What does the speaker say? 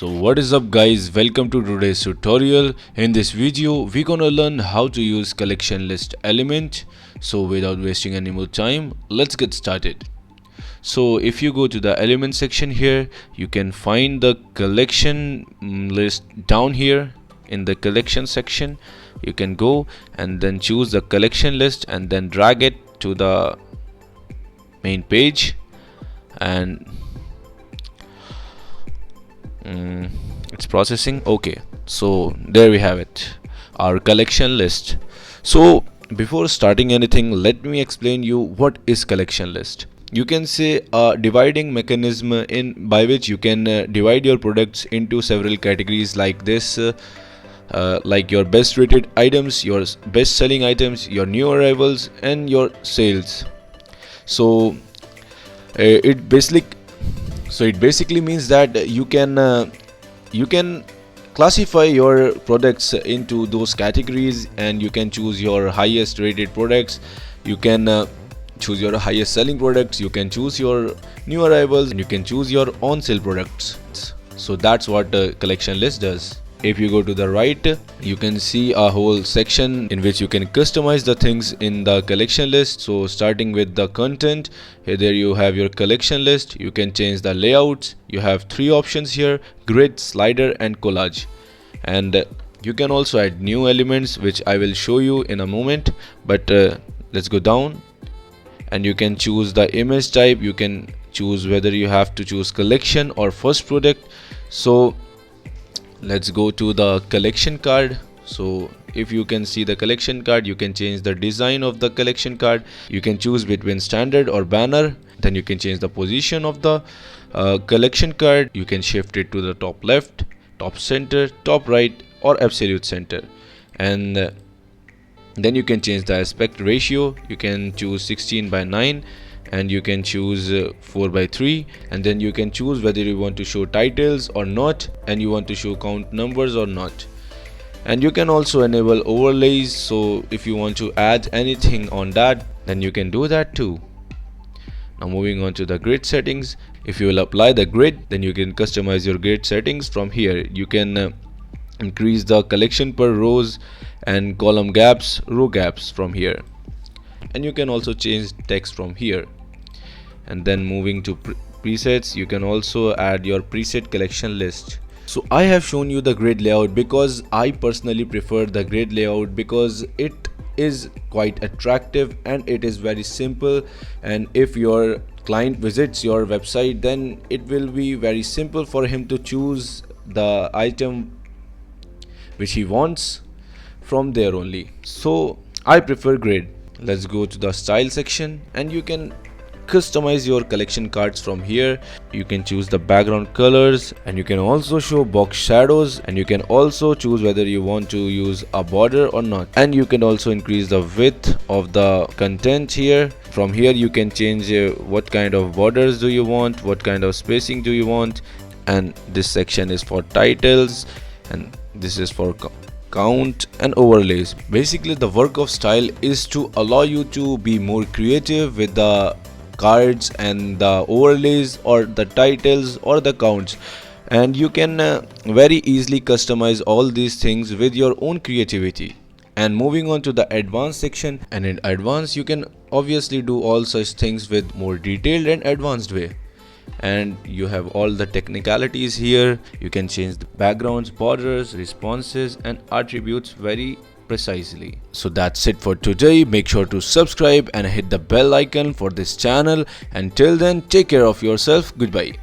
So what is up guys, welcome to today's tutorial. In this video we're gonna learn how to use collection list element. So without wasting any more time, let's get started. So if you go to the element section here, you can find the collection list down here. In the collection section you can go and then choose the collection list and then drag it to the main page, and it's processing. Okay, so there we have it, our collection list. So before starting anything, let me explain you what is collection list. You can say a dividing mechanism in by which you can divide your products into several categories like this, like your best rated items, your best selling items, your new arrivals, and your sales. So it basically means that you can classify your products into those categories, and you can choose your highest rated products, you can choose your highest selling products, you can choose your new arrivals, and you can choose your on sale products. So that's what a collection list does. If you go to the right, you can see a whole section in which you can customize the things in the collection list. So starting with the content, here there you have your collection list. You can change the layouts. You have three options here: grid, slider, and collage. And you can also add new elements, which I will show you in a moment. But let's go down, and you can choose the image type. You can choose whether you have to choose collection or first product. So let's go to the collection card. So if you can see the collection card, you can change the design of the collection card. You can choose between standard or banner. Then you can change the position of the collection card. You can shift it to the top left, top center, top right, or absolute center. And then you can change the aspect ratio. You can choose 16:9, and you can choose 4:3, and then you can choose whether you want to show titles or not, and you want to show count numbers or not. And you can also enable overlays. So if you want to add anything on that, then you can do that too. Now moving on to the grid settings. If you will apply the grid, then you can customize your grid settings from here. You can increase the collection per rows and column gaps, row gaps from here, and you can also change text from here. And then moving to presets, you can also add your preset collection list. So I have shown you the grid layout because I personally prefer the grid layout because it is quite attractive and it is very simple. And if your client visits your website, then it will be very simple for him to choose the item which he wants from there only. So I prefer grid. Let's go to the style section, and you can customize your collection cards from here. You can choose the background colors, and you can also show box shadows, and you can also choose whether you want to use a border or not. And you can also increase the width of the content here. From here you can change what kind of borders do you want, what kind of spacing do you want. And this section is for titles, and this is for count and overlays. Basically the work of style is to allow you to be more creative with the cards and the overlays or the titles or the counts, and you can very easily customize all these things with your own creativity. And moving on to the advanced section, and in advanced you can obviously do all such things with more detailed and advanced way. And you have all the technicalities here. You can change the backgrounds, borders, responses, and attributes very precisely. So that's it for today. Make sure to subscribe and hit the bell icon for this channel. Until then, take care of yourself. Goodbye.